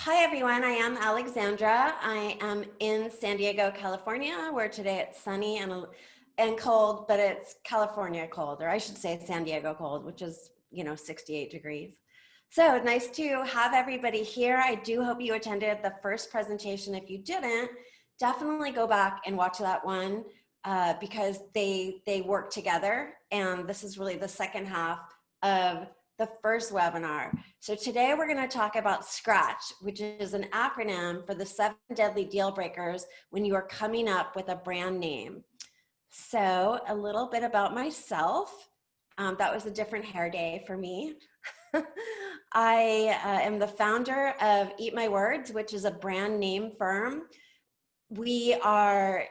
Hi everyone, I am Alexandra. I am in San Diego, California, where today it's sunny and cold, but it's California cold, or I should say San Diego cold, which is, 68 degrees. So nice to have everybody here. I do hope you attended the first presentation. If you didn't, definitely go back and watch that one because they work together. And this is really the second half of the first webinar. So today we're going to talk about Scratch, which is an acronym for the 7 deadly deal breakers when you are coming up with a brand name. So a little bit about myself. That was a different hair day for me. I am the founder of Eat My Words, which is a brand name firm. We are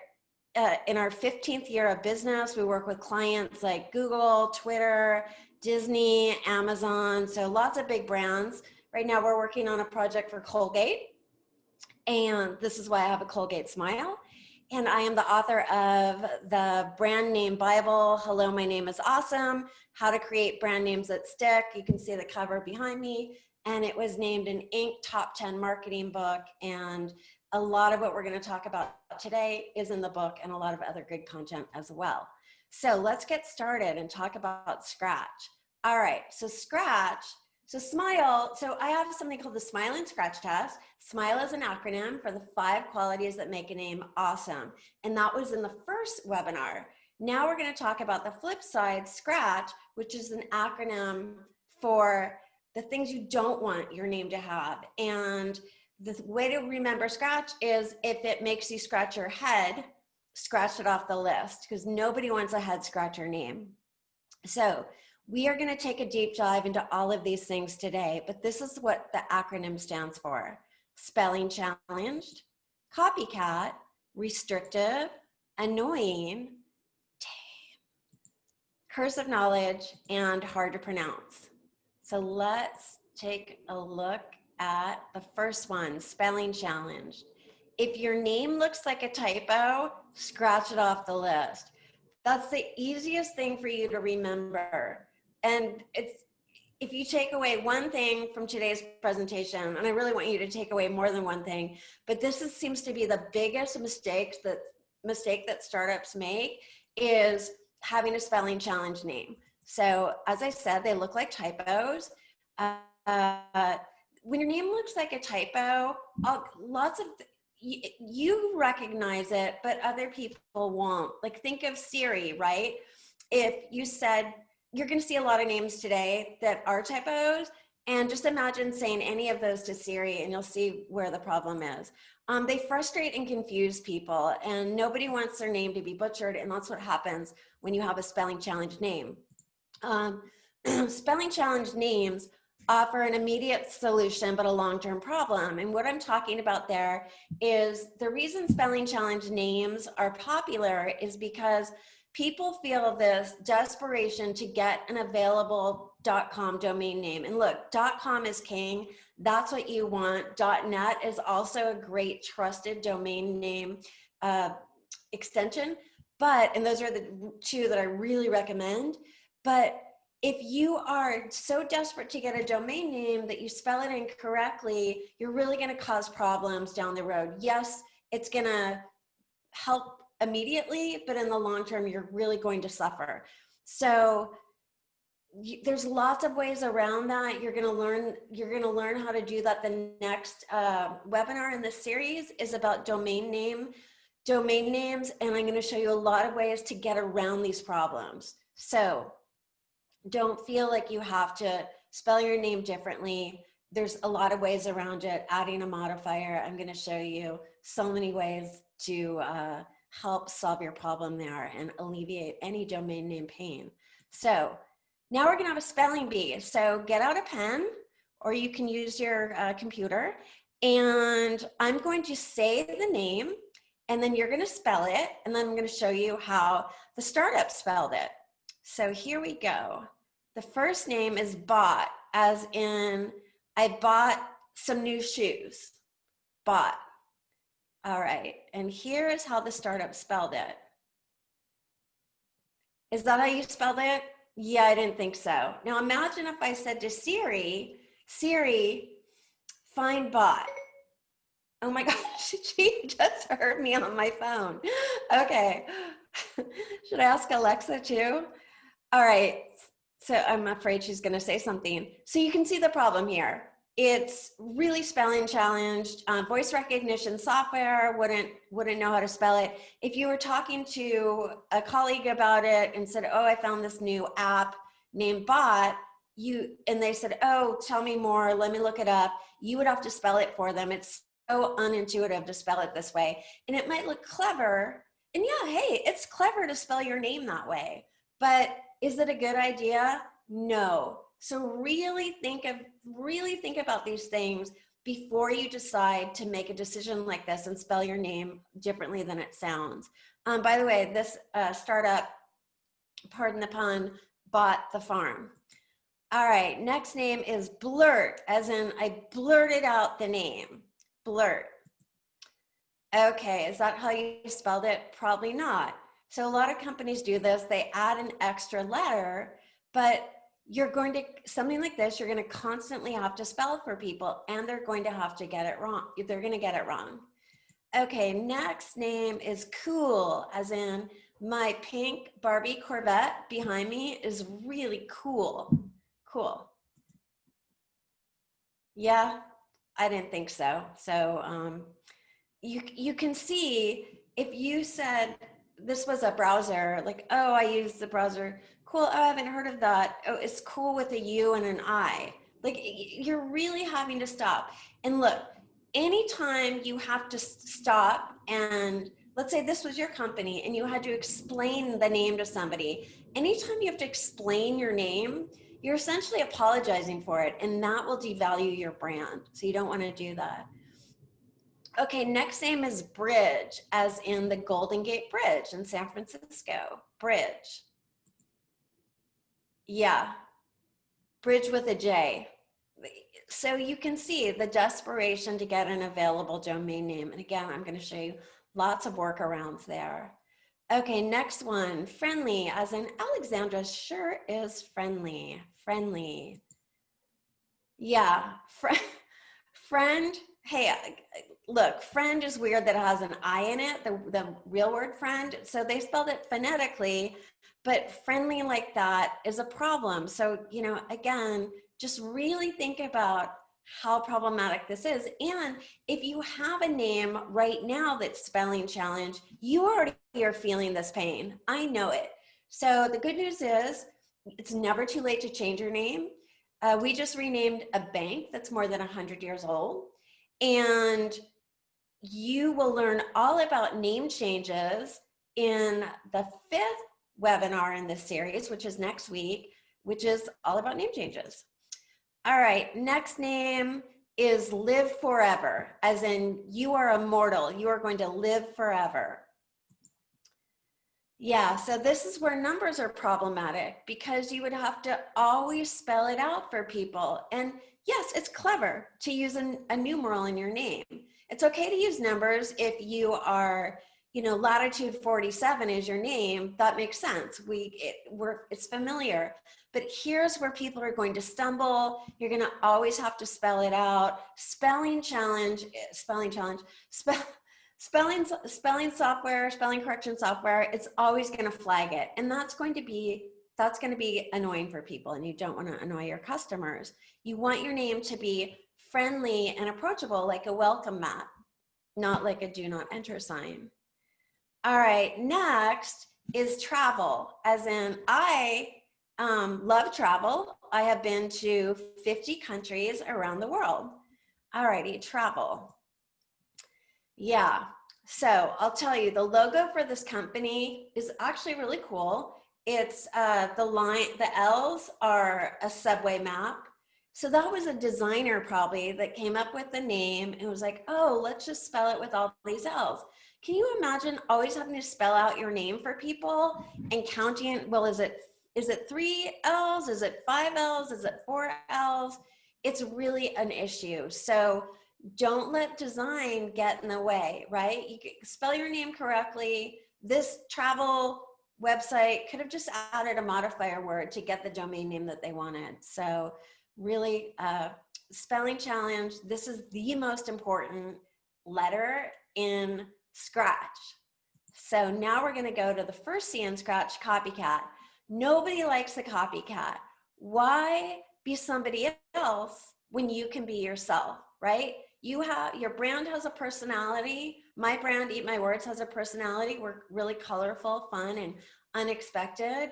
in our 15th year of business. We work with clients like Google, Twitter, Disney, Amazon, so lots of big brands. Right now we're working on a project for Colgate, and this is why I have a Colgate smile. And I am the author of the brand name Bible, Hello, My Name is Awesome, How to Create Brand Names That Stick. You can see the cover behind me, and it was named an Inc. Top 10 marketing book, and a lot of what we're going to talk about today is in the book and a lot of other good content as well. So let's get started and talk about Scratch. All right, so Scratch, so SMILE, so I have something called the SMILE and Scratch test. SMILE is an acronym for the 5 qualities that make a name awesome. And that was in the first webinar. Now we're gonna talk about the flip side, Scratch, which is an acronym for the things you don't want your name to have. And the way to remember Scratch is if it makes you scratch your head, scratch it off the list, because nobody wants a head scratcher name. So we are going to take a deep dive into all of these things today, but this is what the acronym stands for: spelling challenged, copycat, restrictive, annoying, tame, cursive knowledge, and hard to pronounce. So let's take a look at the first one, spelling challenged. If your name looks like a typo, scratch it off the list. That's the easiest thing for you to remember. And if you take away one thing from today's presentation, and I really want you to take away more than one thing, but seems to be the biggest mistake that startups make, is having a spelling challenge name. So as I said, they look like typos. When your name looks like a typo, you recognize it, but other people won't. Like, think of Siri, right? If you said, you're going to see a lot of names today that are typos, and just imagine saying any of those to Siri and you'll see where the problem is. They frustrate and confuse people, and nobody wants their name to be butchered, and that's what happens when you have a spelling challenge name. Spelling challenge names offer an immediate solution, but a long-term problem. And what I'm talking about there is the reason spelling challenge names are popular is because people feel this desperation to get an available .com domain name. And look, .com is king. That's what you want. .net is also a great trusted domain name extension. And those are the 2 that I really recommend. But if you are so desperate to get a domain name that you spell it incorrectly, you're really going to cause problems down the road. Yes, it's going to help immediately, but in the long term, you're really going to suffer. So there's lots of ways around that. You're going to learn how to do that. The next webinar in this series is about domain names, and I'm going to show you a lot of ways to get around these problems. So don't feel like you have to spell your name differently. There's a lot of ways around it. Adding a modifier, I'm going to show you so many ways to help solve your problem there and alleviate any domain name pain. So now we're going to have a spelling bee. So get out a pen, or you can use your computer, and I'm going to say the name, and then you're going to spell it, and then I'm going to show you how the startup spelled it. So here we go. The first name is bought, as in I bought some new shoes. Bought. All right, and here is how the startup spelled it. Is that how you spelled it? Yeah, I didn't think so. Now imagine if I said to Siri, find bought. Oh my gosh, she just heard me on my phone. Okay. Should I ask Alexa too? All right. So I'm afraid she's going to say something. So you can see the problem here. It's really spelling challenged. Voice recognition software wouldn't know how to spell it. If you were talking to a colleague about it and said, "Oh, I found this new app named Bot," and they said, "Oh, tell me more. Let me look it up." You would have to spell it for them. It's so unintuitive to spell it this way, and it might look clever. And yeah, hey, it's clever to spell your name that way, but is it a good idea? No. So really think about these things before you decide to make a decision like this and spell your name differently than it sounds. By the way, this startup, pardon the pun, bought the farm. All right, next name is Blurt, as in I blurted out the name, Blurt. Okay, is that how you spelled it? Probably not. So a lot of companies do this. They add an extra letter, but you're going to, something like this, you're going to constantly have to spell for people, and they're going to have to get it wrong. They're going to get it wrong. Okay, next name is Cool, as in my pink Barbie Corvette behind me is really cool. Cool. Yeah, I didn't think so. So you can see if you said this was a browser, like, oh, I use the browser. Cool. Oh, I haven't heard of that. Oh, it's cool with a U and an I. Like, you're really having to stop. And look, anytime you have to stop, and let's say this was your company and you had to explain the name to somebody, anytime you have to explain your name, you're essentially apologizing for it, and that will devalue your brand. So you don't want to do that. Okay, next name is Bridge, as in the Golden Gate Bridge in San Francisco. Bridge. Yeah, Bridge with a J. So you can see the desperation to get an available domain name. And again, I'm going to show you lots of workarounds there. Okay, next one, Friendly, as in Alexandra sure is friendly. Friendly. Yeah, friend. Hey, look, friend is weird that it has an I in it, the real word friend. So they spelled it phonetically, but friendly like that is a problem. So, again, just really think about how problematic this is. And if you have a name right now that's spelling challenge, you already are feeling this pain. I know it. So the good news is it's never too late to change your name. We just renamed a bank that's more than 100 years old. And you will learn all about name changes in the 5th webinar in this series, which is next week, which is all about name changes. All right, next name is Live Forever, as in you are immortal. You are going to live forever. Yeah, so this is where numbers are problematic, because you would have to always spell it out for people. And yes, it's clever to use a numeral in your name. It's okay to use numbers if you are, latitude 47 is your name. That makes sense. It's familiar. But here's where people are going to stumble. You're going to always have to spell it out. Spelling software, spelling correction software, it's always going to flag it. And that's going to be annoying for people, and you don't want to annoy your customers. You want your name to be friendly and approachable, like a welcome mat, not like a do not enter sign. All right, next is travel, as in I love travel. I have been to 50 countries around the world. All righty, travel. Yeah, so I'll tell you, the logo for this company is actually really cool. It's the L's are a subway map. So that was a designer probably that came up with the name and was like, oh, let's just spell it with all these L's. Can you imagine always having to spell out your name for people and counting, well, is it 3 L's? Is it 5 L's? Is it 4 L's? It's really an issue. So don't let design get in the way, right? You can spell your name correctly. This travel website could have just added a modifier word to get the domain name that they wanted. So really, spelling challenge, this is the most important. letter in Scratch. So now we're going to go to the first C in Scratch, copycat. Nobody likes the copycat. Why be somebody else when you can be yourself, right? Your brand has a personality. My brand, Eat My Words, has a personality. We're really colorful, fun, and unexpected.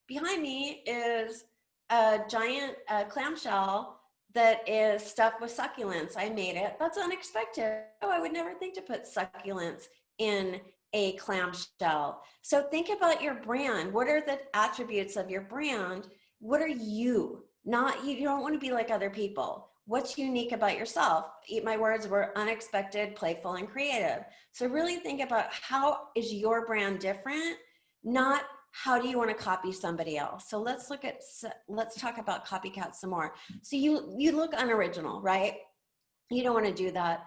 Behind me is a giant clamshell that is stuffed with succulents. I made it. That's unexpected. Oh, I would never think to put succulents in a clamshell. So think about your brand. What are the attributes of your brand? What are you? You don't want to be like other people. What's unique about yourself? Eat My Words were unexpected, playful, and creative. So really think about how is your brand different, not how do you want to copy somebody else. So let's talk about copycat some more. So you look unoriginal, right? You don't want to do that.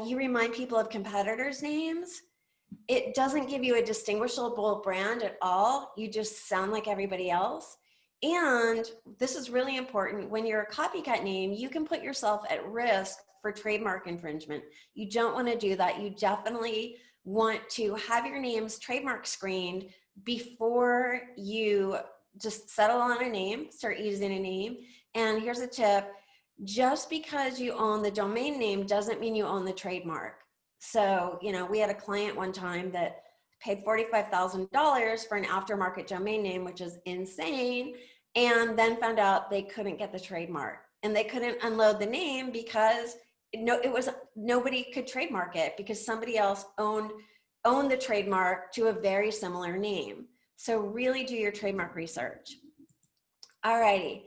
You remind people of competitors' names. It doesn't give you a distinguishable brand at all. You just sound like everybody else. And this is really important. When you're a copycat name, you can put yourself at risk for trademark infringement. You don't want to do that. You definitely want to have your name's trademark screened before you just settle on a name, start using a name. And here's a tip. Just because you own the domain name doesn't mean you own the trademark. So, we had a client one time that paid $45,000 for an aftermarket domain name, which is insane, and then found out they couldn't get the trademark and they couldn't unload the name because nobody could trademark it because somebody else owned the trademark to a very similar name. So really do your trademark research. Alrighty,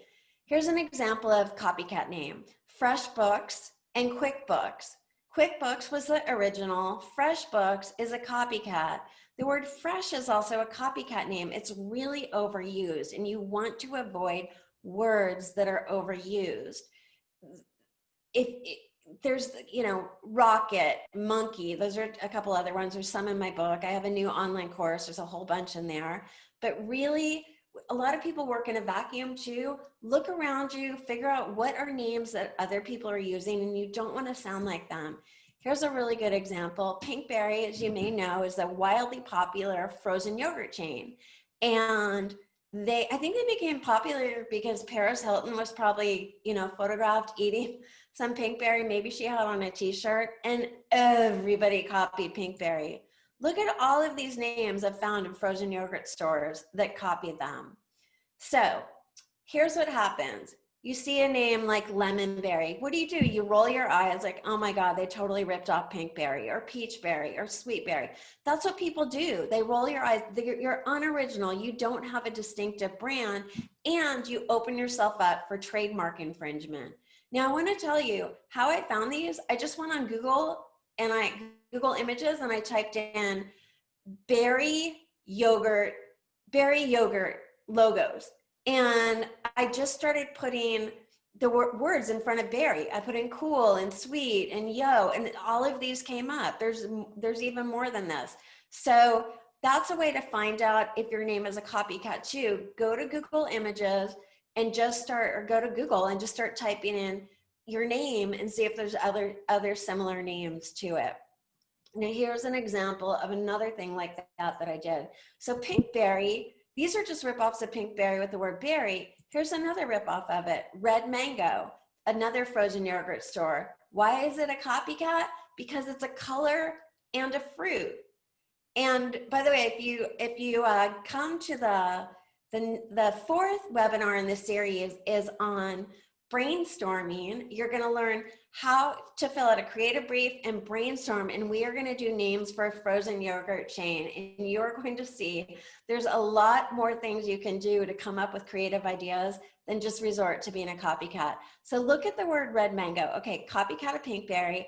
here's an example of copycat name: FreshBooks and QuickBooks. QuickBooks was the original. FreshBooks is a copycat. The word fresh is also a copycat name. It's really overused, and you want to avoid words that are overused. There's, rocket, monkey, those are a couple other ones. There's some in my book. I have a new online course. There's a whole bunch in there. But really, a lot of people work in a vacuum too. Look around you, figure out what are names that other people are using, and you don't want to sound like them. Here's a really good example. Pinkberry, as you may know, is a wildly popular frozen yogurt chain. And I think they became popular because Paris Hilton was probably, photographed eating some Pinkberry. Maybe she had on a t-shirt, and everybody copied Pinkberry. Look at all of these names I've found in frozen yogurt stores that copied them. So here's what happens. You see a name like Lemonberry. What do? You roll your eyes like, oh my God, they totally ripped off Pinkberry or Peachberry or Sweetberry. That's what people do. They roll your eyes. You're unoriginal. You don't have a distinctive brand, and you open yourself up for trademark infringement. Now I want to tell you how I found these. I just went on Google and Google Images, and I typed in berry yogurt logos. And I just started putting the words in front of berry. I put in cool and sweet and yo, and all of these came up. There's even more than this. So that's a way to find out if your name is a copycat too. Go to Google Images and go to Google and just start typing in your name and see if there's other similar names to it. Now here's an example of another thing like that I did. So Pinkberry, these are just ripoffs of Pinkberry with the word berry. Here's another ripoff of it, Red Mango, another frozen yogurt store. Why is it a copycat? Because it's a color and a fruit. And by the way, if you come to the fourth webinar in this series is on brainstorming. You're going to learn how to fill out a creative brief and brainstorm, and we are going to do names for a frozen yogurt chain, and you're going to see there's a lot more things you can do to come up with creative ideas than just resort to being a copycat. So look at the word Red Mango. Okay, copycat of Pinkberry.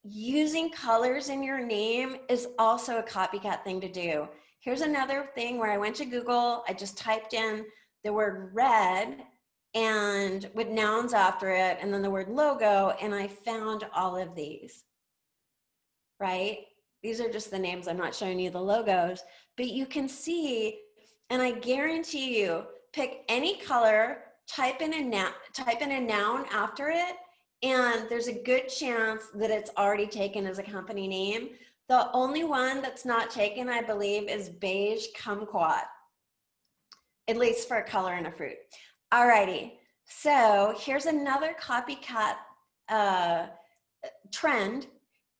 Using colors in your name is also a copycat thing to do. Here's another thing where I went to Google, I just typed in the word red and with nouns after it, and then the word logo, and I found all of these, right? These are just the names. I'm not showing you the logos, but you can see, and I guarantee you, pick any color, type in a noun after it, And there's a good chance that it's already taken as a company name. The only one that's not taken, I believe, is beige kumquat, at least for a color and a fruit. Alrighty, so here's another copycat trend.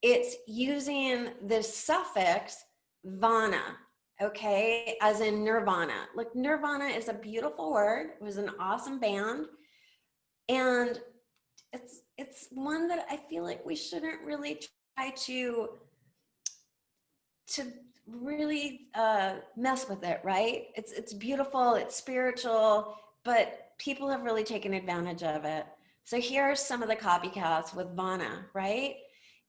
It's using the suffix vana, okay, as in Nirvana. Look, Nirvana is a beautiful word. It was an awesome band. And it's one that I feel like we shouldn't really try to really mess with it, right? It's beautiful, it's spiritual, but people have really taken advantage of it. So here are some of the copycats with Vana, right?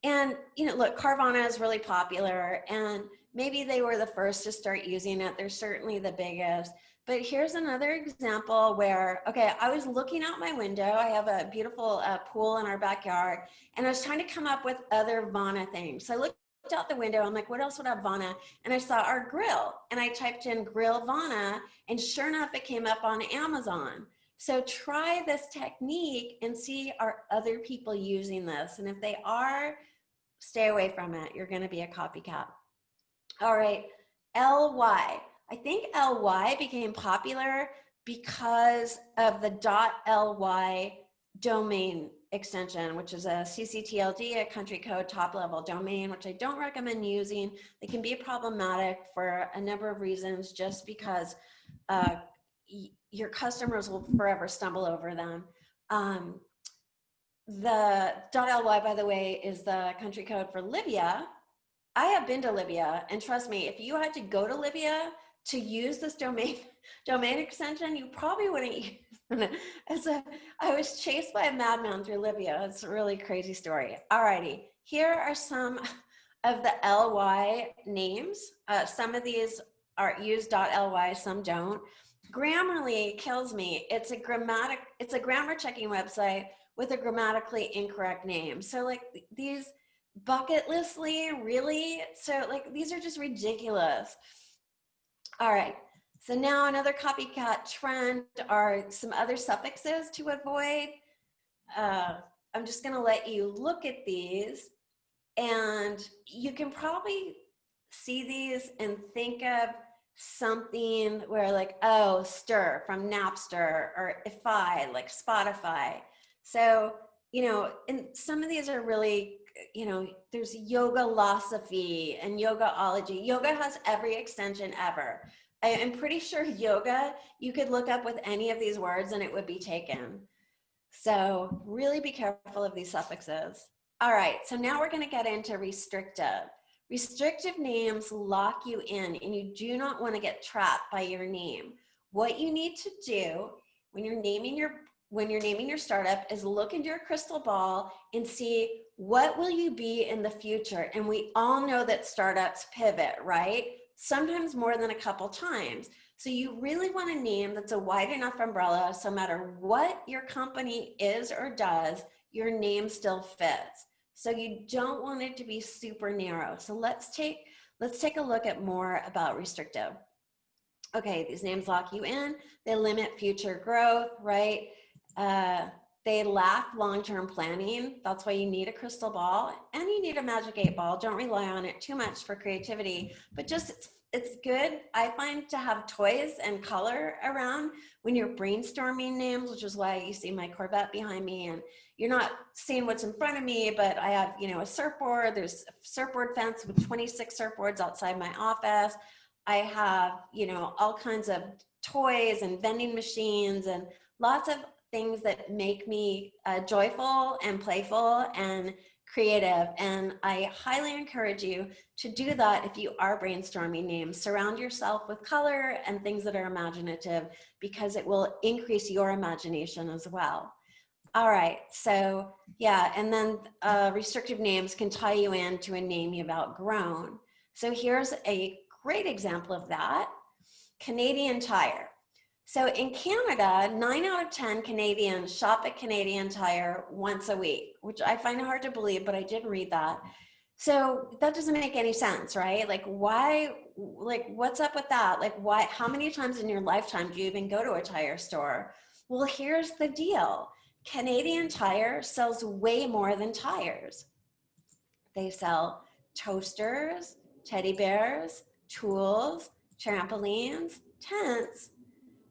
And you know, look, Carvana is really popular, and maybe they were the first to start using it. They're certainly the biggest. But here's another example where, okay, I was looking out my window. I have a beautiful pool in our backyard, and I was trying to come up with other Vana things. So I looked out the window. I'm like, what else would have Vana? And I saw our grill, and I typed in grill Vana, and sure enough, it came up on Amazon. So try this technique and see, are other people using this? And if they are, stay away from it. You're going to be a copycat. All right, LY. I think LY became popular because of the .ly domain extension, which is a CCTLD, a country code top level domain, which I don't recommend using. They can be problematic for a number of reasons, just because your customers will forever stumble over them. The .ly, by the way, is the country code for Libya. I have been to Libya, and trust me, if you had to go to Libya to use this domain extension, you probably wouldn't use it. I was chased by a madman through Libya. It's a really crazy story. Alrighty, here are some of the LY names. Some of these are use .ly, some don't. Grammarly kills me. It's a grammar checking website with a grammatically incorrect name. So like these bucket listly, really? So like these are just ridiculous. All right, so now another copycat trend are some other suffixes to avoid. I'm just gonna let you look at these, and you can probably see these and think of something where like, oh, stir from Napster, or if I, like Spotify. So, you know, and some of these are really, you know, there's yoga-losophy and yogaology. Yoga has every extension ever. I am pretty sure yoga, you could look up with any of these words and it would be taken. So really be careful of these suffixes. All right, so now we're gonna get into restrictive. Restrictive names lock you in, and you do not want to get trapped by your name. What you need to do when you're naming your startup is look into your crystal ball and see, what will you be in the future? And we all know that startups pivot, right? Sometimes more than a couple times. So you really want a name that's a wide enough umbrella, so no matter what your company is or does, your name still fits. So you don't want it to be super narrow. So let's take a look at more about restrictive. Okay, these names lock you in. They limit future growth, right? They lack long-term planning. That's why you need a crystal ball, and you need a magic 8-ball. Don't rely on it too much for creativity, but just it's good, I find, to have toys and color around when you're brainstorming names, which is why you see my Corvette behind me, and you're not seeing what's in front of me, but I have, you know, a surfboard. There's a surfboard fence with 26 surfboards outside my office. I have, you know, all kinds of toys and vending machines and lots of things that make me joyful and playful and creative. And I highly encourage you to do that if you are brainstorming names. Surround yourself with color and things that are imaginative, because it will increase your imagination as well. All right, so yeah, and then restrictive names can tie you into a name you've outgrown. So here's a great example of that, Canadian Tire. So in Canada, 9 out of 10 Canadians shop at Canadian Tire once a week, which I find hard to believe, but I did read that. So that doesn't make any sense, right? Like why, like what's up with that? Like why, how many times in your lifetime do you even go to a tire store? Well, here's the deal. Canadian Tire sells way more than tires. They sell toasters, teddy bears, tools, trampolines, tents,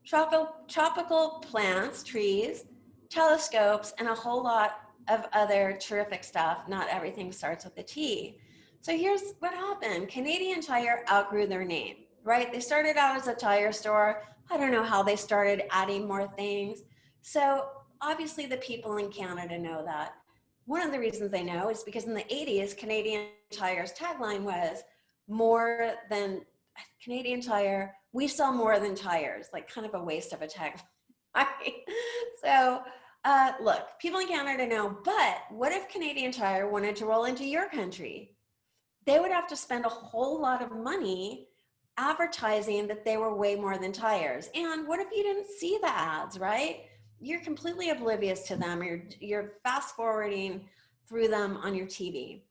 tropical plants, trees, telescopes, and a whole lot of other terrific stuff. Not everything starts with a T. So here's what happened. Canadian Tire outgrew their name, right? They started out as a tire store. I don't know how they started adding more things. So obviously the people in Canada know that. One of the reasons they know is because in the 80s, Canadian Tire's tagline was more than Canadian Tire, we sell more than tires, like kind of a waste of a tagline. So look, people in Canada know, but what if Canadian Tire wanted to roll into your country? They would have to spend a whole lot of money advertising that they were way more than tires. And what if you didn't see the ads, right? You're completely oblivious to them. You're fast forwarding through them on your TV.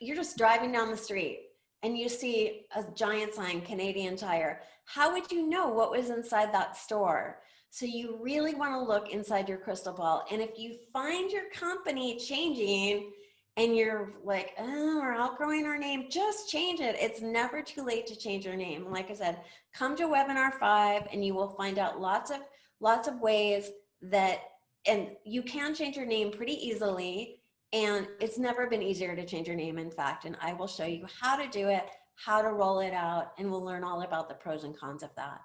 You're just driving down the street and you see a giant sign, Canadian Tire. How would you know what was inside that store? So you really want to look inside your crystal ball. And if you find your company changing and you're like, oh, we're outgrowing our name, just change it. It's never too late to change your name. Like I said, come to webinar 5 and you will find out lots of ways that, and you can change your name pretty easily. And it's never been easier to change your name, in fact, and I will show you how to do it, how to roll it out, and we'll learn all about the pros and cons of that.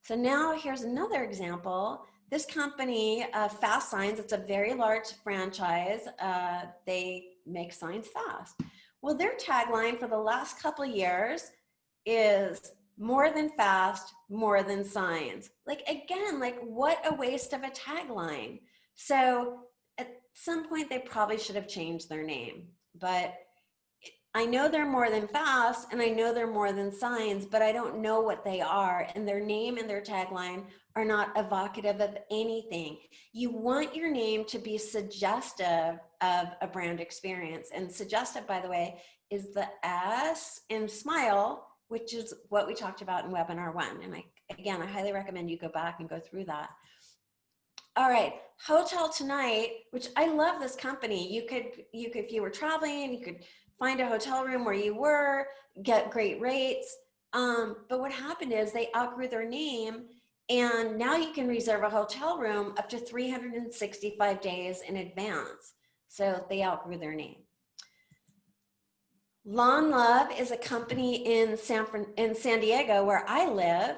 So now here's another example. This company, Fast Signs, it's a very large franchise. They make signs fast. Well, their tagline for the last couple of years is more than fast, more than signs. Like, again, like what a waste of a tagline. So at some point they probably should have changed their name, but I know they're more than fast and I know they're more than signs, but I don't know what they are, and their name and their tagline are not evocative of anything. You want your name to be suggestive of a brand experience, and suggestive, by the way, is the S in smile, which is what we talked about in webinar 1. And I highly recommend you go back and go through that. All right, Hotel Tonight, which I love this company. You could, if you were traveling, you could find a hotel room where you were, get great rates. But what happened is they outgrew their name, and now you can reserve a hotel room up to 365 days in advance. So they outgrew their name. Lawn Love is a company in San Diego where I live.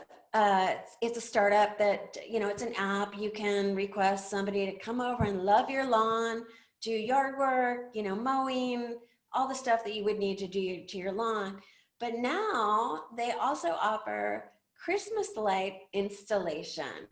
It's a startup that, it's an app. You can request somebody to come over and love your lawn, do yard work, mowing, all the stuff that you would need to do to your lawn. But now they also offer Christmas light installation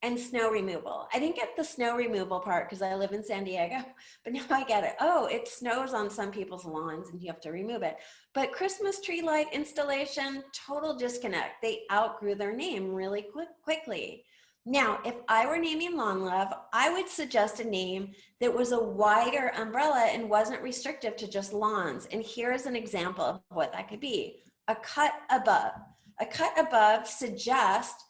and snow removal. I didn't get the snow removal part because I live in San Diego, but now I get it. Oh, it snows on some people's lawns and you have to remove it. But Christmas tree light installation, total disconnect. They outgrew their name really quickly. Now, if I were naming Lawn Love, I would suggest a name that was a wider umbrella and wasn't restrictive to just lawns. And here's an example of what that could be. A cut above. A cut above suggests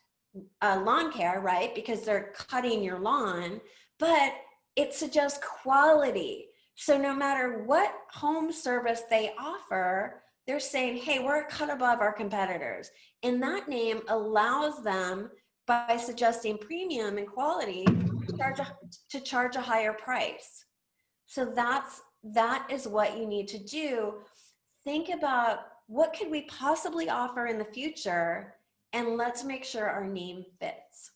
lawn care, right? Because they're cutting your lawn, but it suggests quality. So no matter what home service they offer, they're saying, hey, we're a cut above our competitors. And that name allows them, by suggesting premium and quality, to charge a higher price. So that is what you need to do. Think about what could we possibly offer in the future, and let's make sure our name fits.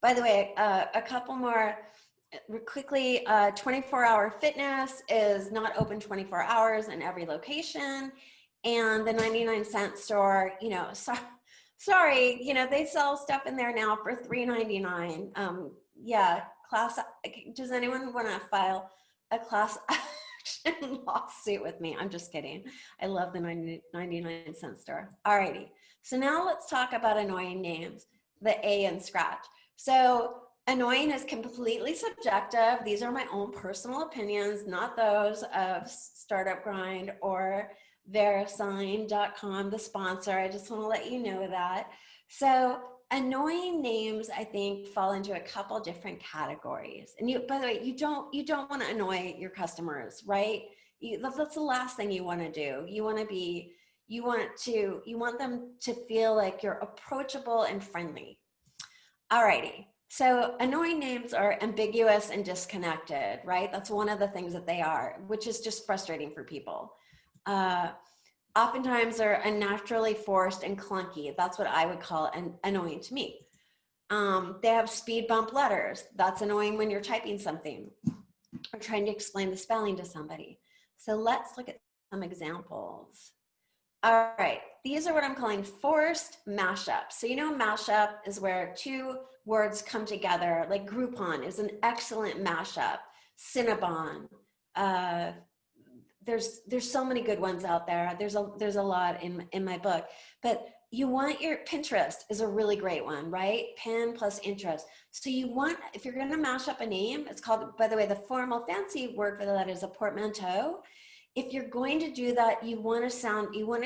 By the way, a couple more quickly. 24-hour fitness is not open 24 hours in every location, and the 99-cent store, sorry, they sell stuff in there now for $3.99. Yeah, does anyone want to file a class action lawsuit with me? I'm just kidding. I love the 99-cent store. Alrighty, so now let's talk about annoying names, the A in Scratch. So annoying is completely subjective. These are my own personal opinions, not those of Startup Grind or Verisign.com, the sponsor. I just want to let you know that. So annoying names, I think, fall into a couple different categories. And you, by the way, you don't want to annoy your customers, right? That's the last thing you want to do. You want them to feel like you're approachable and friendly. Alrighty. So annoying names are ambiguous and disconnected, right? That's one of the things that they are, which is just frustrating for people. Oftentimes they're unnaturally forced and clunky. That's what I would call annoying to me. They have speed bump letters. That's annoying when you're typing something or trying to explain the spelling to somebody. So let's look at some examples. All right, these are what I'm calling forced mashups. So you know mashup is where two words come together, like Groupon is an excellent mashup, Cinnabon, there's so many good ones out there. There's a lot in my book, but you want your Pinterest is a really great one, right? Pin plus interest. So you want, if you're going to mash up a name, it's called, by the way, the formal fancy word for that is a portmanteau. If you're going to do that, you want it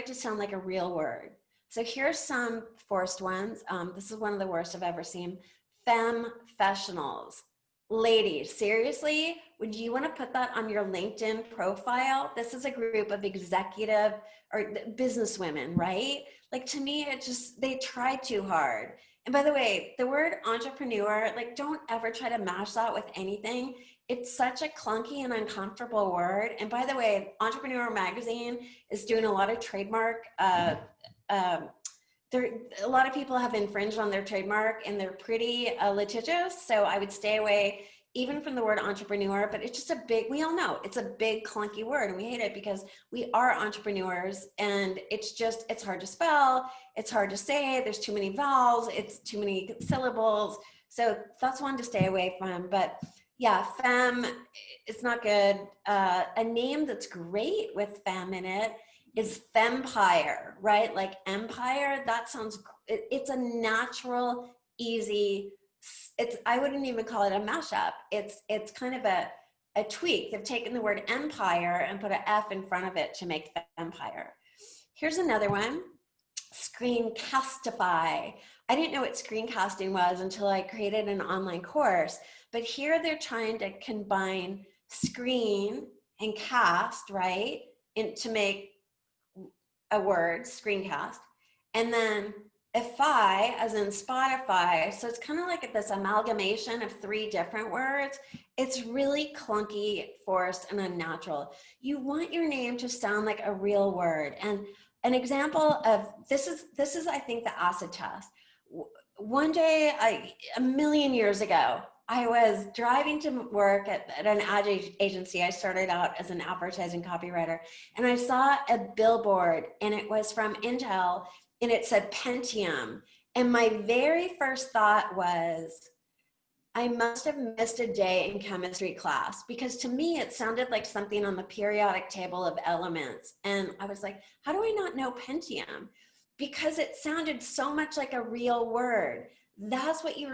to sound like a real word. So here's some forced ones. This is one of the worst I've ever seen. Femme-fessionals. Ladies, seriously, would you want to put that on your LinkedIn profile? This is a group of executive or business women, right? Like, to me, they try too hard. And by the way, the word entrepreneur, like, don't ever try to mash that with anything. It's such a clunky and uncomfortable word. And by the way, Entrepreneur Magazine is doing a lot of trademark a lot of people have infringed on their trademark and they're pretty litigious. So I would stay away even from the word entrepreneur, but it's just we all know it's a big clunky word and we hate it because we are entrepreneurs and it's hard to spell. It's hard to say. There's too many vowels. It's too many syllables. So that's one to stay away from. But yeah, femme, it's not good. A name that's great with femme in it is fempire, right? Like empire, that sounds, it's a natural, easy, I wouldn't even call it a mashup. It's kind of a tweak. They've taken the word empire and put an F in front of it to make empire. Here's another one, screencastify. I didn't know what screencasting was until I created an online course, but here they're trying to combine screen and cast, right? To make a word, screencast, and then ify, as in Spotify. So it's kind of like this amalgamation of three different words. It's really clunky, forced, and unnatural. You want your name to sound like a real word. And an example of this is I think the acid test. One day, a million years ago, I was driving to work at an ad agency. I started out as an advertising copywriter, and I saw a billboard, and it was from Intel, and it said Pentium. And my very first thought was, I must have missed a day in chemistry class, because to me, it sounded like something on the periodic table of elements. And I was like, how do I not know Pentium? Because it sounded so much like a real word. That's what you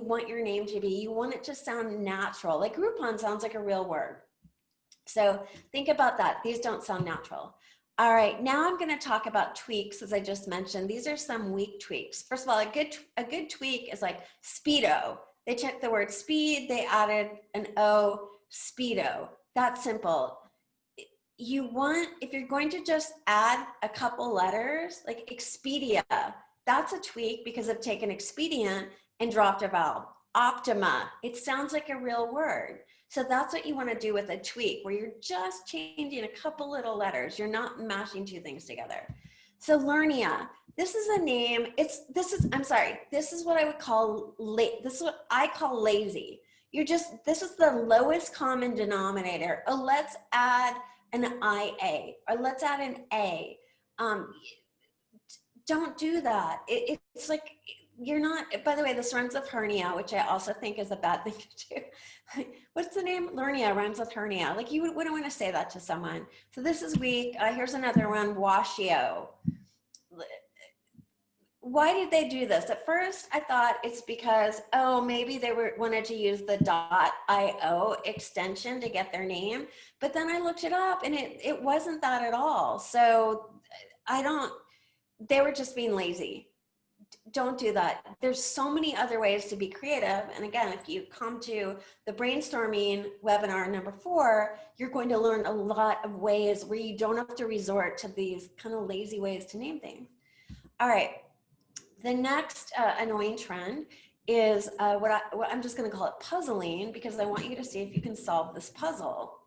want your name to be. You want it to sound natural. Like Groupon sounds like a real word. So think about that. These don't sound natural. All right, now I'm going to talk about tweaks, as I just mentioned. These are some weak tweaks. First of all, a good tweak is like Speedo. They took the word speed, they added an O, Speedo. That's simple. If you're going to just add a couple letters, like Expedia, that's a tweak because I've taken expedient and dropped a vowel. Optima, it sounds like a real word. So that's what you want to do with a tweak, where you're just changing a couple little letters. You're not mashing two things together. So Lernia, this is a name. This is what I would call this is what I call lazy. This is the lowest common denominator. Oh, let's add an IA, or let's add an A. Don't do that. It's like, you're not, by the way, this rhymes with hernia, which I also think is a bad thing to do. What's the name? Lernia rhymes with hernia. Like, you wouldn't want to say that to someone. So this is weak. Here's another one, washio. why did they do this? At first, I thought it's because, oh, maybe they wanted to use the .io extension to get their name. But then I looked it up and it wasn't that at all. So they were just being lazy. Don't do that. There's so many other ways to be creative. And again, if you come to the brainstorming webinar number 4, you're going to learn a lot of ways where you don't have to resort to these kind of lazy ways to name things. All right. The next annoying trend is what I'm just going to call it puzzling, because I want you to see if you can solve this puzzle.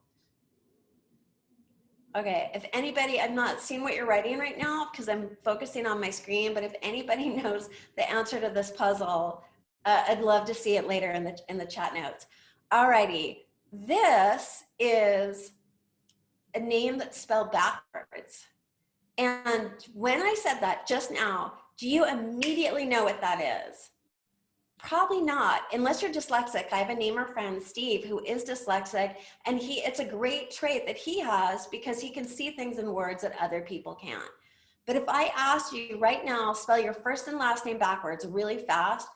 Okay, if anybody, I'm not seeing what you're writing right now because I'm focusing on my screen, but if anybody knows the answer to this puzzle, I'd love to see it later in the chat notes. Alrighty, this is a name that's spelled backwards. And when I said that just now, do you immediately know what that is? Probably not, unless you're dyslexic. I have a namer friend, Steve, who is dyslexic, and it's a great trait that he has because he can see things in words that other people can't. But if I asked you right now, spell your first and last name backwards really fast,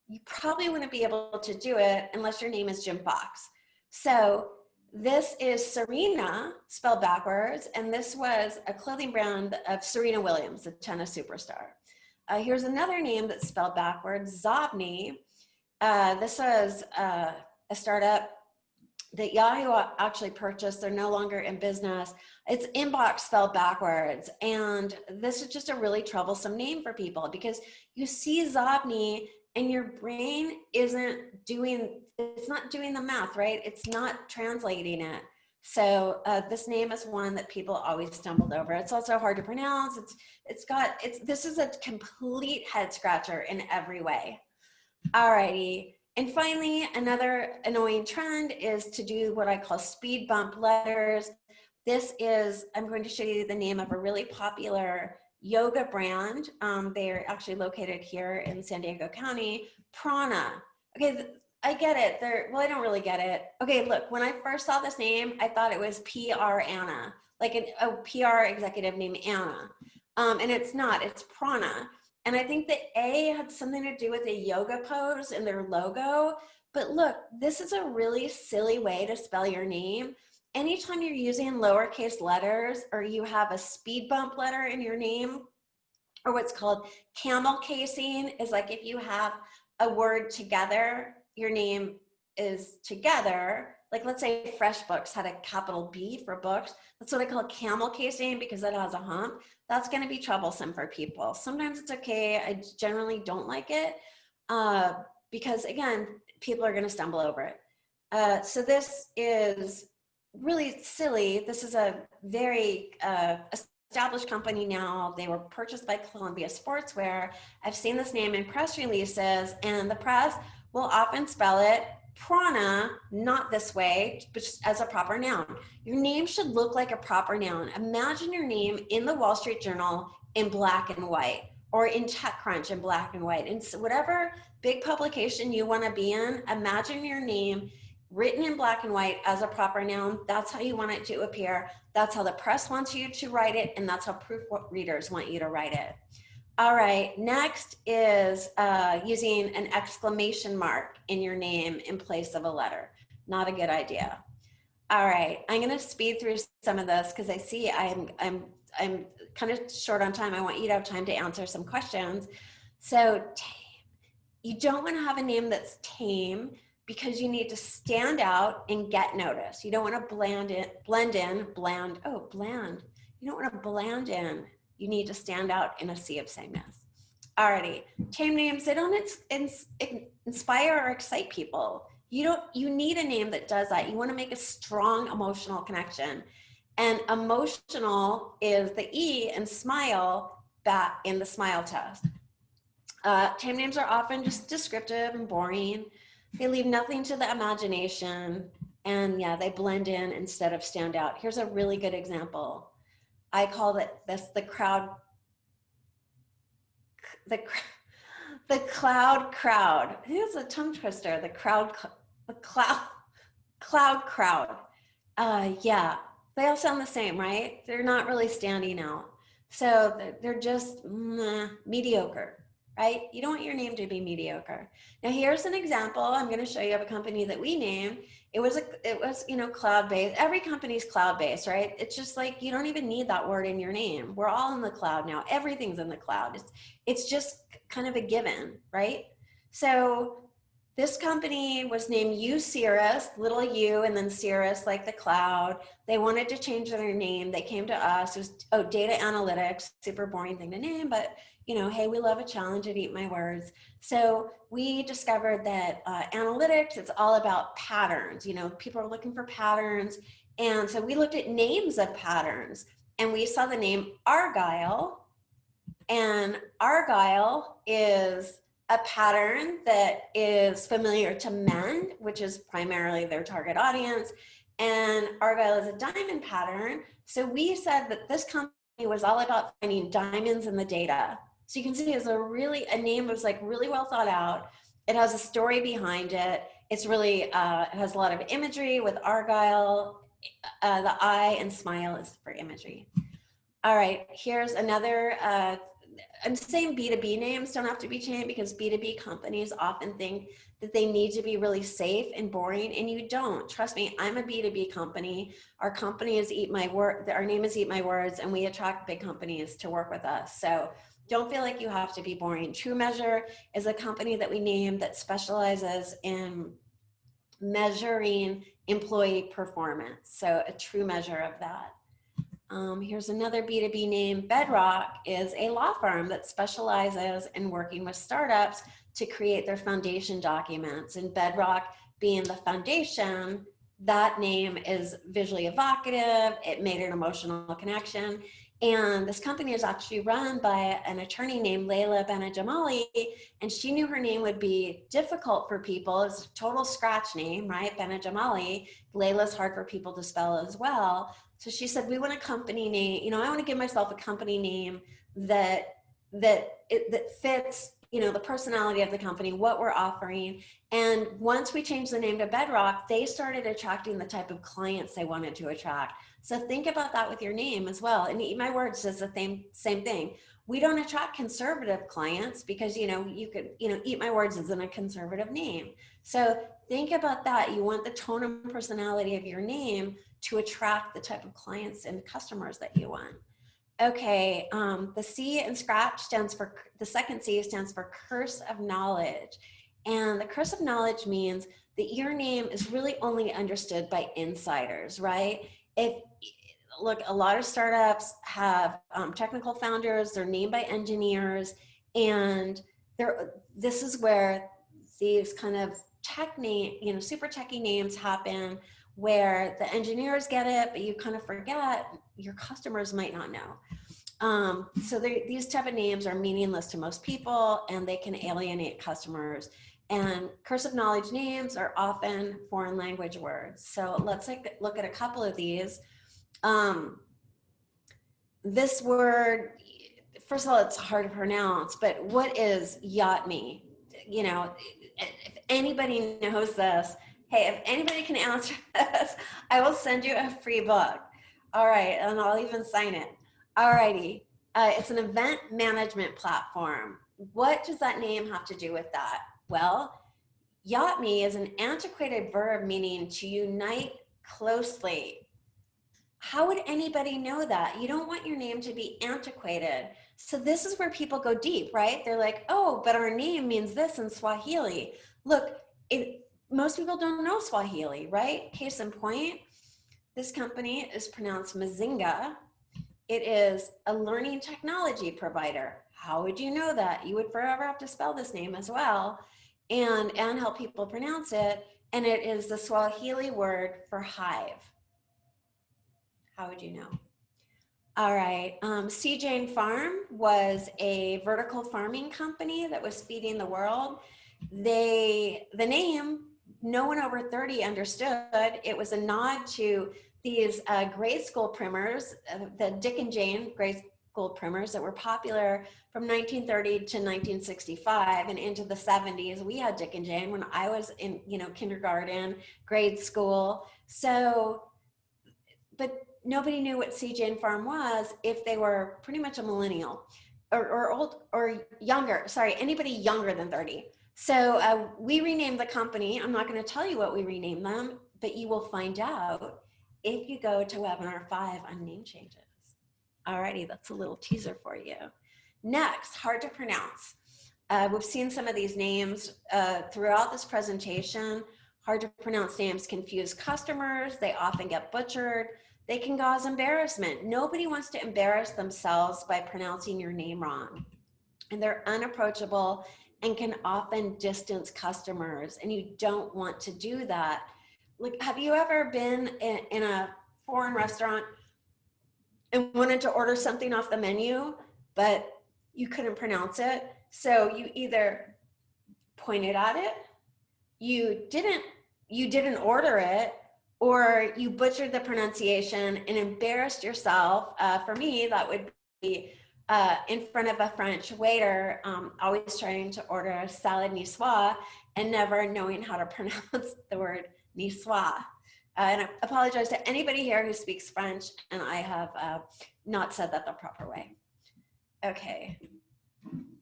you probably wouldn't be able to do it unless your name is Jim Fox. So this is Serena, spelled backwards, and this was a clothing brand of Serena Williams, the tennis superstar. Here's another name that's spelled backwards, Zobni. This was a startup that Yahoo actually purchased. They're no longer in business. It's Inbox spelled backwards. And this is just a really troublesome name for people because you see Zobni and your brain it's not doing the math, right? It's not translating it. So this name is one that people always stumbled over. It's also hard to pronounce. This is a complete head scratcher in every way. Alrighty, and finally, another annoying trend is to do what I call speed bump letters. I'm going to show you the name of a really popular yoga brand. They're actually located here in San Diego County, Prana. Okay, I get it. Well, I don't really get it. Okay, look, when I first saw this name, I thought it was PR Anna, like a PR executive named Anna. And it's not, it's Prana. And I think the A had something to do with a yoga pose in their logo. But look, this is a really silly way to spell your name. Anytime you're using lowercase letters or you have a speed bump letter in your name, or what's called camel casing, is like if you have a word together, your name is together. Like let's say FreshBooks had a capital B for books. That's what I call camel casing because it has a hump. That's going to be troublesome for people. Sometimes it's okay. I generally don't like it because again, people are going to stumble over it. So this is really silly. This is a very established company now. They were purchased by Columbia Sportswear. I've seen this name in press releases, and the press will often spell it Prana, not this way, but as a proper noun. Your name should look like a proper noun. Imagine your name in the Wall Street Journal in black and white, or in TechCrunch in black and white. And so whatever big publication you want to be in, imagine your name written in black and white as a proper noun. That's how you want it to appear. That's how the press wants you to write it, and that's how proofreaders want you to write it. All right, next is using an exclamation mark in your name in place of a letter. Not a good idea. All right, I'm gonna speed through some of this because I see I'm kind of short on time. I want you to have time to answer some questions. So Tame, you don't wanna have a name that's tame because you need to stand out and get noticed. You don't wanna blend in. You don't wanna blend in. You need to stand out in a sea of sameness. Alrighty, tame names, they don't inspire or excite people. You need a name that does that. You want to make a strong emotional connection. And emotional is the E and smile back in the smile test. Tame names are often just descriptive and boring. They leave nothing to the imagination. And yeah, they blend in instead of stand out. Here's a really good example. I call this the cloud crowd. Here's a tongue twister. The cloud crowd. Yeah, they all sound the same, right? They're not really standing out. So they're just mediocre. right? You don't want your name to be mediocre. Now here's an example. I'm going to show you of a company that we named. It was, you know, cloud-based. Every company's cloud-based, right? It's just like, you don't even need that word in your name. We're all in the cloud now. Everything's in the cloud. It's just kind of a given, right? So this company was named Cirrus, little u, and then Cirrus, like the cloud. They wanted to change their name. They came to us. It was, data analytics, super boring thing to name, but you know, hey, we love a challenge at Eat My Words. So we discovered that analytics, it's all about patterns. You know, people are looking for patterns. And so we looked at names of patterns, and we saw the name Argyle. And Argyle is a pattern that is familiar to men, which is primarily their target audience. And Argyle is a diamond pattern. So we said that this company was all about finding diamonds in the data. So you can see it's a name that was like really well thought out. It has a story behind it. It's really, it has a lot of imagery with Argyle. The eye and smile is for imagery. All right, here's another, I'm saying B2B names don't have to be changed because B2B companies often think that they need to be really safe and boring, and you don't. Trust me, I'm a B2B company. Our company is Eat My Word, our name is Eat My Words, and we attract big companies to work with us. So don't feel like you have to be boring. True Measure is a company that we named that specializes in measuring employee performance. So a true measure of that. Here's another B2B name. Bedrock is a law firm that specializes in working with startups to create their foundation documents. And Bedrock being the foundation, that name is visually evocative. It made an emotional connection. And this company is actually run by an attorney named Layla Benajamali, and she knew her name would be difficult for people. It's a total scratch name, right? Benajamali. Layla's hard for people to spell as well. So she said, we want a company name, you know, I want to give myself a company name that fits, you know, the personality of the company, what we're offering. And once we changed the name to Bedrock, they started attracting the type of clients they wanted to attract. So think about that with your name as well. And Eat My Words does the same thing. We don't attract conservative clients because, you know, Eat My Words isn't a conservative name. So think about that. You want the tone and personality of your name to attract the type of clients and customers that you want. Okay, the C in Scratch stands for, the second C stands for curse of knowledge. And the curse of knowledge means that your name is really only understood by insiders, right? Look, a lot of startups have technical founders, they're named by engineers, and this is where these kind of super techie names happen, where the engineers get it, but you kind of forget your customers might not know. So these type of names are meaningless to most people, and they can alienate customers. And curse of knowledge names are often foreign language words. So let's look at a couple of these. This word, first of all, it's hard to pronounce, but what is Yatme? You know, if anybody knows this, hey, if anybody can answer this, I will send you a free book. All right, and I'll even sign it. All righty, it's an event management platform. What does that name have to do with that? Well, Yatme is an antiquated verb meaning to unite closely. How would anybody know that? You don't want your name to be antiquated. So this is where people go deep, right? They're like, oh, but our name means this in Swahili. Look, most people don't know Swahili, right? Case in point, this company is pronounced Mazinga. It is a learning technology provider. How would you know that? You would forever have to spell this name as well and help people pronounce it. And it is the Swahili word for hive. How would you know? All right, C. Jane Farm was a vertical farming company that was feeding the world. The name, no one over 30 understood. It was a nod to these grade school primers, the Dick and Jane grade school primers that were popular from 1930 to 1965 and into the 70s. We had Dick and Jane when I was in, kindergarten, grade school. So, but nobody knew what C. Jane Farm was if they were pretty much a millennial. or old or younger, sorry, anybody younger than 30. So we renamed the company. I'm not going to tell you what we renamed them, but you will find out if you go to webinar 5 on name changes. Alrighty, that's a little teaser for you. Next, hard to pronounce. We've seen some of these names throughout this presentation. Hard to pronounce names confuse customers. They often get butchered. They can cause embarrassment. Nobody wants to embarrass themselves by pronouncing your name wrong. And they're unapproachable and can often distance customers. And you don't want to do that. Like, have you ever been in a foreign restaurant and wanted to order something off the menu, but you couldn't pronounce it? So you either pointed at it, you didn't order it, or you butchered the pronunciation and embarrassed yourself. For me, that would be in front of a French waiter, always trying to order a salad niçoise and never knowing how to pronounce the word niçoise. And I apologize to anybody here who speaks French, and I have not said that the proper way. Okay,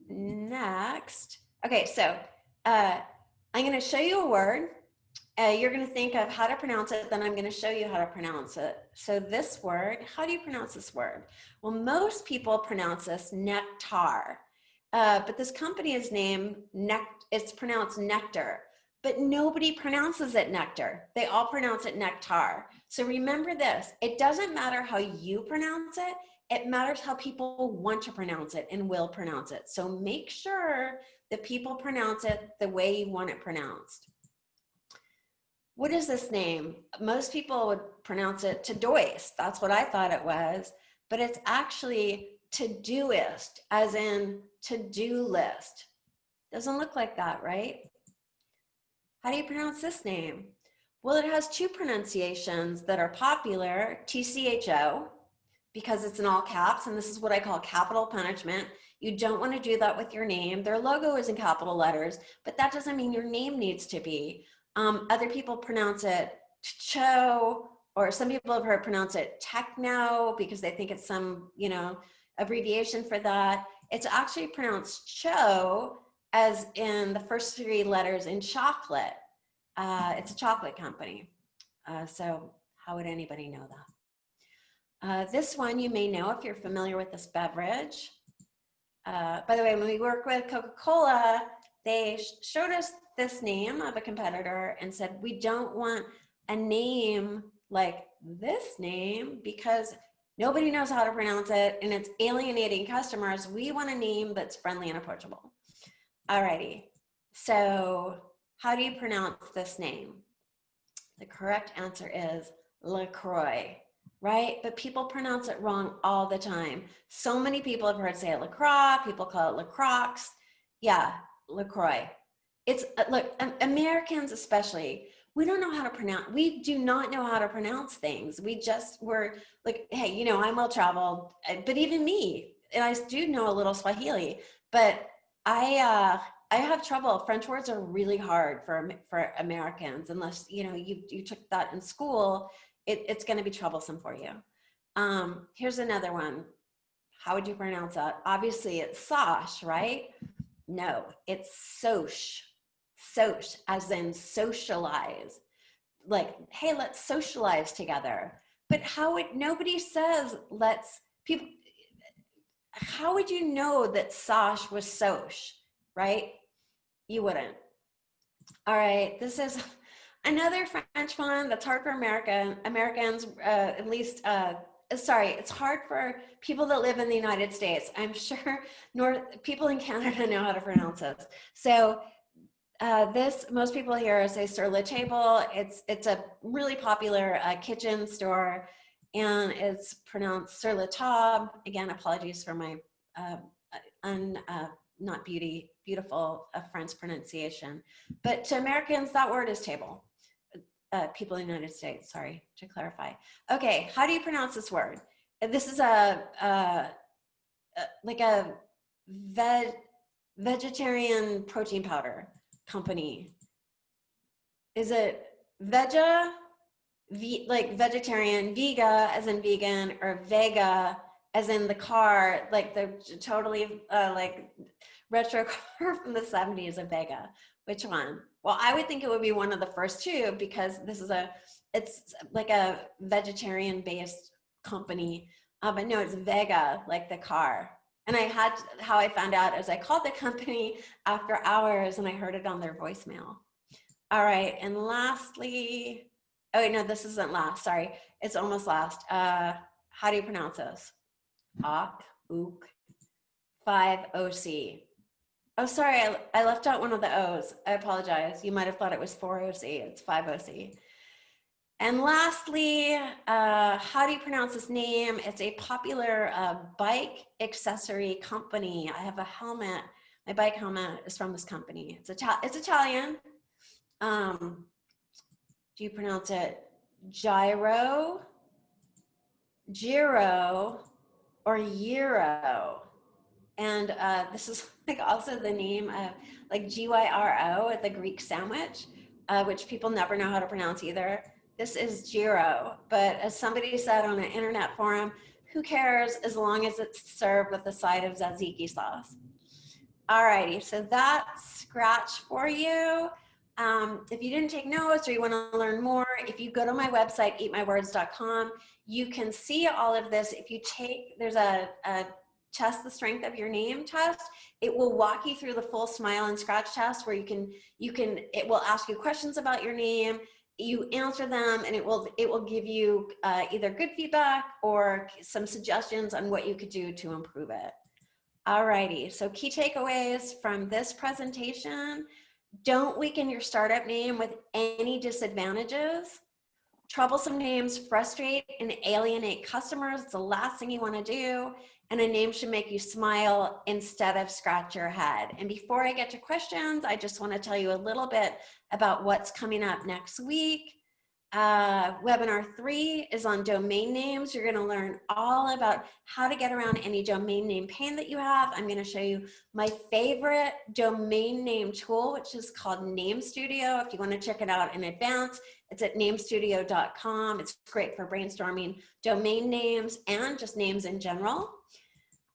next. Okay, so I'm going to show you a word. You're going to think of how to pronounce it, then I'm going to show you how to pronounce it. So this word, how do you pronounce this word? Well, most people pronounce this nectar, but this company is named, it's pronounced nectar, but nobody pronounces it nectar. They all pronounce it nectar. So remember this, it doesn't matter how you pronounce it, it matters how people want to pronounce it and will pronounce it. So make sure that people pronounce it the way you want it pronounced. What is this name? Most people would pronounce it Todoist. That's what I thought it was, but it's actually Todoist, as in to-do list. Doesn't look like that, right? How do you pronounce this name? Well, it has two pronunciations that are popular, TCHO, because it's in all caps, and this is what I call capital punishment. You don't want to do that with your name. Their logo is in capital letters, but that doesn't mean your name needs to be. Other people pronounce it cho, or some people have heard pronounce it techno because they think it's some, abbreviation for that. It's actually pronounced cho, as in the first 3 letters in chocolate. It's a chocolate company. So how would anybody know that? This one you may know if you're familiar with this beverage. By the way, when we work with Coca-Cola, they showed us this name of a competitor and said, we don't want a name like this name because nobody knows how to pronounce it and it's alienating customers. We want a name that's friendly and approachable. Alrighty, so how do you pronounce this name? The correct answer is LaCroix, right? But people pronounce it wrong all the time. So many people have heard say it LaCroix, people call it LaCroix. Yeah, LaCroix. It's, look, Americans especially, we don't know how to pronounce, we do not know how to pronounce things. We're like, hey, I'm well traveled, but even me, and I do know a little Swahili, but I have trouble. French words are really hard for Americans, unless, you took that in school, it's gonna be troublesome for you. Here's another one. How would you pronounce that? Obviously it's sosh, right? No, it's soch. Soch, as in socialize. Like, hey, let's socialize together. But nobody says how would you know that sosh was soch, right? You wouldn't. All right, this is another French one that's hard for Americans, at least, sorry, it's hard for people that live in the United States. I'm sure people in Canada know how to pronounce this. So most people here say sur la table. It's a really popular kitchen store, and it's pronounced sur la table. Again, apologies for my not beautiful French pronunciation. But to Americans, that word is table. People in the United States, sorry, to clarify. Okay, how do you pronounce this word? This is like a vegetarian protein powder company. Is it Vega, like vegetarian, Vega as in vegan, or Vega as in the car, like the totally like retro car from the 70s, a Vega. Which one? Well, I would think it would be one of the first two, because it's like a vegetarian based company. But no, it's Vega, like the car. And how I found out is I called the company after hours and I heard it on their voicemail. All right, and lastly, oh wait, no, this isn't last, sorry. It's almost last. How do you pronounce this? Ook, 5OC. Oh, sorry, I left out one of the O's. I apologize. You might have thought it was 4OC. It's 5OC. And lastly, how do you pronounce this name? It's a popular bike accessory company. I have a helmet. My bike helmet is from this company. It's Italian. Do you pronounce it Giro, or Euro? And this is like also the name of like GYRO, the Greek sandwich, which people never know how to pronounce either. This is Giro, but as somebody said on an internet forum, who cares as long as it's served with a side of tzatziki sauce. Alrighty, so that's Scratch for you. If you didn't take notes or you want to learn more, if you go to my website, eatmywords.com, you can see all of this. If you take, there's a test the strength of your name test. It will walk you through the full smile and scratch test where it will ask you questions about your name. You answer them and it will give you either good feedback or some suggestions on what you could do to improve it. Alrighty, so key takeaways from this presentation. Don't weaken your startup name with any disadvantages. Troublesome names frustrate and alienate customers. It's the last thing you want to do. And a name should make you smile instead of scratch your head. And before I get to questions, I just want to tell you a little bit about what's coming up next week. Webinar 3 is on domain names. You're going to learn all about how to get around any domain name pain that you have. I'm going to show you my favorite domain name tool, which is called Name Studio. If you want to check it out in advance, it's at namestudio.com. It's great for brainstorming domain names and just names in general.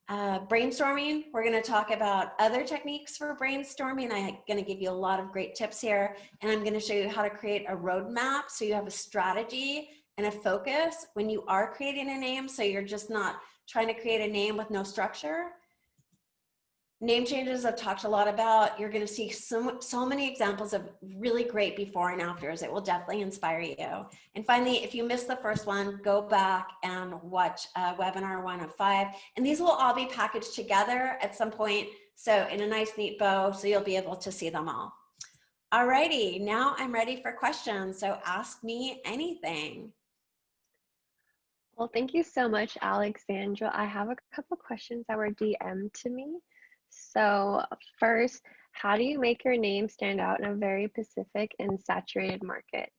Brainstorming, we're going to talk about other techniques for brainstorming. I'm going to give you a lot of great tips here, and I'm going to show you how to create a roadmap so you have a strategy and a focus when you are creating a name, so you're just not trying to create a name with no structure. Name changes I've talked a lot about. You're going to see so many examples of really great before and afters. It will definitely inspire you. And finally, if you missed the first one, go back and watch webinar 1 of 5. And these will all be packaged together at some point, so in a nice neat bow, so you'll be able to see them all. Alrighty, now I'm ready for questions, so ask me anything. Well, thank you so much, Alexandra. I have a couple questions that were DM'd to me. So first, how do you make your name stand out in a very specific and saturated market?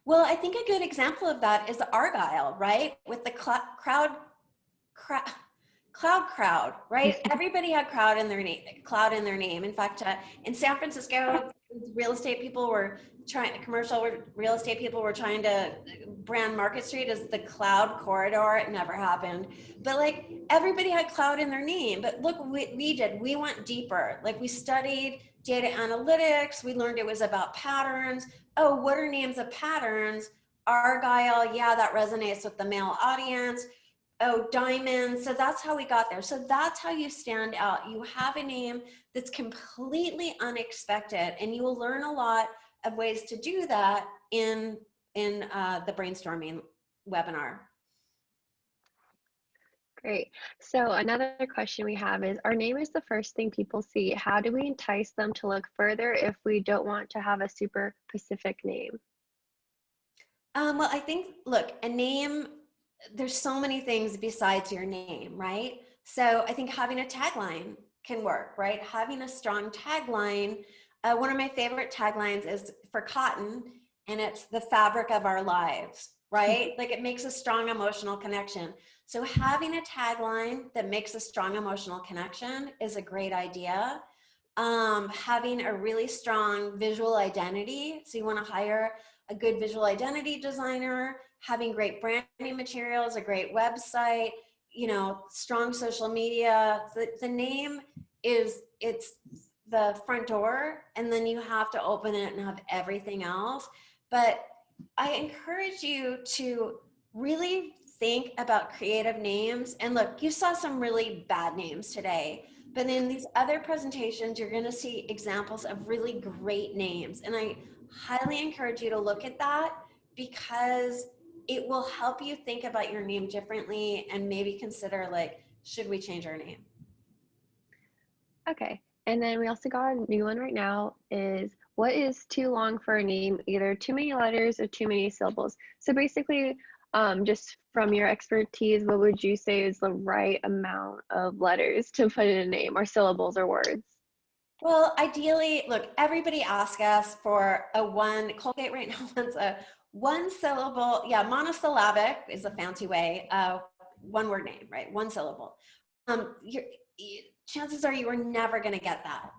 Well, I think a good example of that is Argyle, right? With the cloud, right? Everybody had cloud in their name. In fact, in San Francisco, commercial real estate people were trying to brand Market Street as the cloud corridor. It never happened. But like everybody had cloud in their name. But look what we did. We went deeper. Like we studied data analytics. We learned it was about patterns. Oh, what are names of patterns? Argyle, yeah, that resonates with the male audience. Oh, diamonds. So that's how we got there. So that's how you stand out. You have a name that's completely unexpected, and you will learn a lot of ways to do that in the brainstorming webinar. Great. So another question we have is, our name is the first thing people see. How do we entice them to look further if we don't want to have a super specific name? Well, I think, look, a name, there's so many things besides your name, right? So I think having a tagline can work, right? Having a strong tagline. One of my favorite taglines is for cotton, and it's the fabric of our lives, right? Like it makes a strong emotional connection. So having a tagline that makes a strong emotional connection is a great idea. Having a really strong visual identity. So you want to hire a good visual identity designer, having great branding materials, a great website, you know, strong social media. The name it's the front door, and then you have to open it and have everything else. But I encourage you to really think about creative names. And look, you saw some really bad names today, but in these other presentations, you're going to see examples of really great names. And I highly encourage you to look at that, because it will help you think about your name differently and maybe consider, like, should we change our name? Okay. And then we also got a new one right now is what is too long for a name, either too many letters or too many syllables? So basically, just from your expertise, what would you say is the right amount of letters to put in a name, or syllables or words? Well, ideally, look, everybody asks us for a one, Colgate right now wants a one syllable, yeah, monosyllabic is a fancy way, one word name, right? One syllable. Chances are you are never going to get that.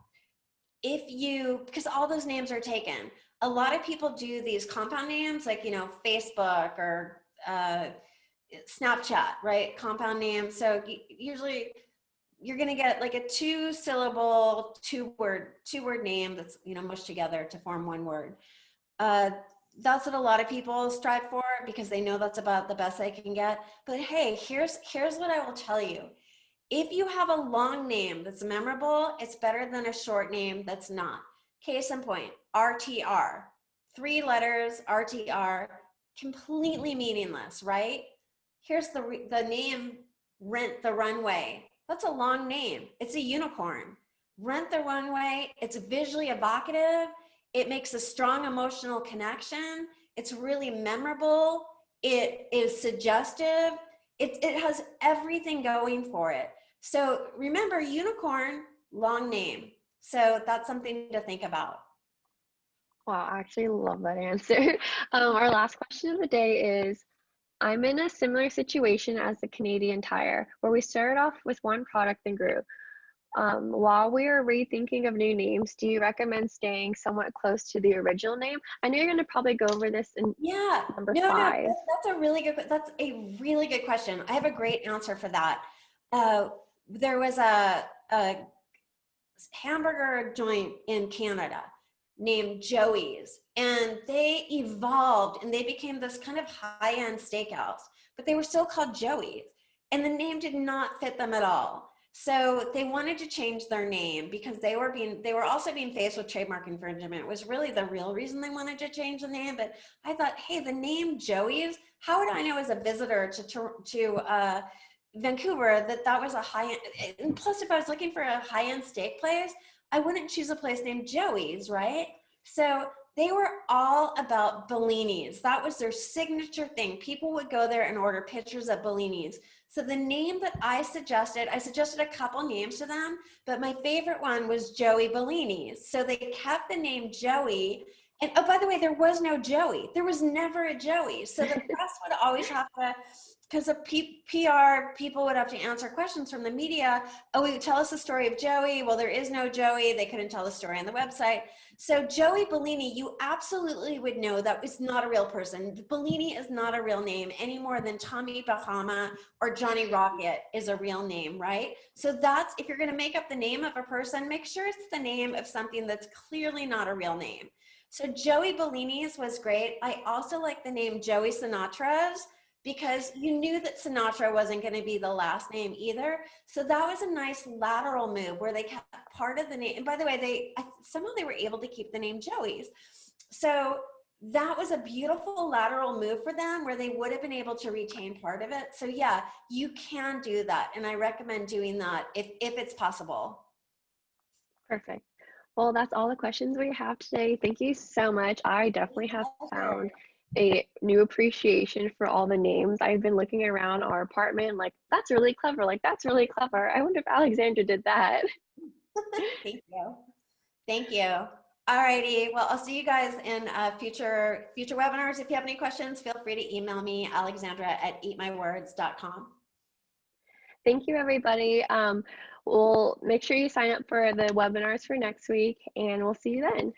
If you, because all those names are taken. A lot of people do these compound names, like, you know, Facebook or Snapchat, right? Compound names. So usually you're going to get like a two syllable, two word name that's, you know, mushed together to form one word. That's what a lot of people strive for, because they know that's about the best they can get. But hey, here's what I will tell you. If you have a long name that's memorable, it's better than a short name that's not. Case in point, RTR. 3 letters, RTR, completely meaningless, right? Here's the name, Rent the Runway. That's a long name. It's a unicorn. Rent the Runway, it's visually evocative. It makes a strong emotional connection. It's really memorable. It is suggestive. It has everything going for it. So remember, unicorn, long name. So that's something to think about. Wow, I actually love that answer. Our last question of the day is, I'm in a similar situation as the Canadian Tire, where we started off with one product and grew. While we are rethinking of new names, do you recommend staying somewhat close to the original name? I know you're going to probably go over this in Yeah, number no, 5. that's a really good question. I have a great answer for that. There was a hamburger joint in Canada named Joey's, and they evolved and they became this kind of high-end steakhouse, but they were still called Joey's, and the name did not fit them at all. So they wanted to change their name because they were also being faced with trademark infringement. It was really the real reason they wanted to change the name. But I thought, hey, the name Joey's, how would I know as a visitor to Vancouver that was a high-end, and plus if I was looking for a high-end steak place, I wouldn't choose a place named Joey's, right? So they were all about Bellinis. That was their signature thing. People would go there and order pictures of Bellinis. So the name that I suggested a couple names to them, but my favorite one was Joey Bellini's. So they kept the name Joey. And oh, by the way, there was no Joey. There was never a Joey. So the press would always have to, because the PR people would have to answer questions from the media. Oh, we would tell us the story of Joey. Well, there is no Joey. They couldn't tell the story on the website. So Joey Bellini, you absolutely would know that is not a real person. Bellini is not a real name any more than Tommy Bahama or Johnny Rocket is a real name, right? So that's, if you're going to make up the name of a person, make sure it's the name of something that's clearly not a real name. So Joey Bellini's was great. I also like the name Joey Sinatra's, because you knew that Sinatra wasn't going to be the last name either. So that was a nice lateral move where they kept part of the name. And by the way, somehow they were able to keep the name Joey's. So that was a beautiful lateral move for them where they would have been able to retain part of it. So yeah, you can do that. And I recommend doing that if it's possible. Perfect. Well, that's all the questions we have today. Thank you so much. I definitely have found a new appreciation for all the names. I've been looking around our apartment like, that's really clever. Like, that's really clever. I wonder if Alexandra did that. Thank you. Thank you. All righty. Well, I'll see you guys in future webinars. If you have any questions, feel free to email me, alexandra@eatmywords.com. Thank you, everybody. We'll make sure you sign up for the webinars for next week, and we'll see you then.